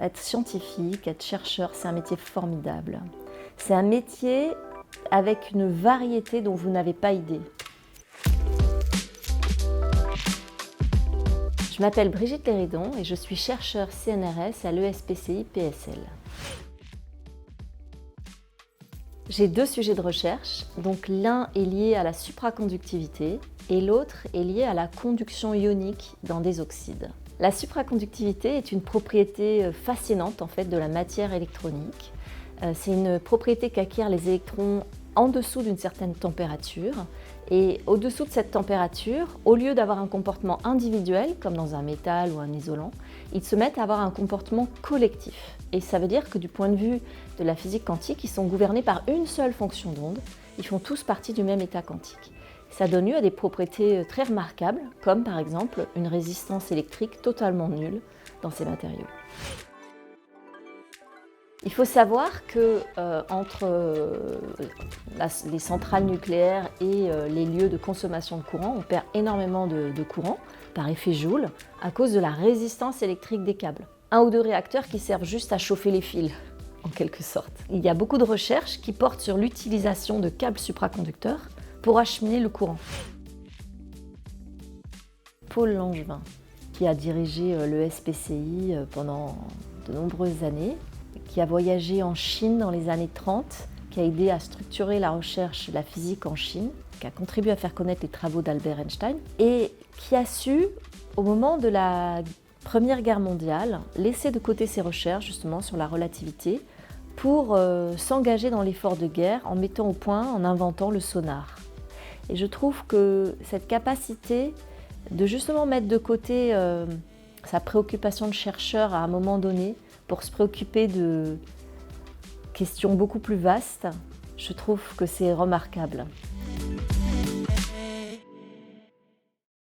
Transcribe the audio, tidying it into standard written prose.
être scientifique, être chercheur, c'est un métier formidable. C'est un métier avec une variété dont vous n'avez pas idée. Je m'appelle Brigitte Léridon et je suis chercheure CNRS à l'ESPCI PSL. J'ai 2 sujets de recherche, donc l'un est lié à la supraconductivité et l'autre est lié à la conduction ionique dans des oxydes. La supraconductivité est une propriété fascinante en fait de la matière électronique. C'est une propriété qu'acquièrent les électrons en dessous d'une certaine température. Et au-dessous de cette température, au lieu d'avoir un comportement individuel, comme dans un métal ou un isolant, ils se mettent à avoir un comportement collectif. Et ça veut dire que du point de vue de la physique quantique, ils sont gouvernés par une seule fonction d'onde. Ils font tous partie du même état quantique. Ça donne lieu à des propriétés très remarquables, comme par exemple une résistance électrique totalement nulle dans ces matériaux. Il faut savoir que entre les centrales nucléaires et les lieux de consommation de courant, on perd énormément de courant par effet Joule à cause de la résistance électrique des câbles. 1 ou 2 réacteurs qui servent juste à chauffer les fils, en quelque sorte. Il y a beaucoup de recherches qui portent sur l'utilisation de câbles supraconducteurs pour acheminer le courant. Paul Langevin, qui a dirigé l'ESPCI pendant de nombreuses années, qui a voyagé en Chine dans les années 30, qui a aidé à structurer la recherche de la physique en Chine, qui a contribué à faire connaître les travaux d'Albert Einstein, et qui a su, au moment de la Première Guerre mondiale, laisser de côté ses recherches justement sur la relativité pour s'engager dans l'effort de guerre en mettant au point, en inventant le sonar. Et je trouve que cette capacité de justement mettre de côté sa préoccupation de chercheur à un moment donné pour se préoccuper de questions beaucoup plus vastes, je trouve que c'est remarquable.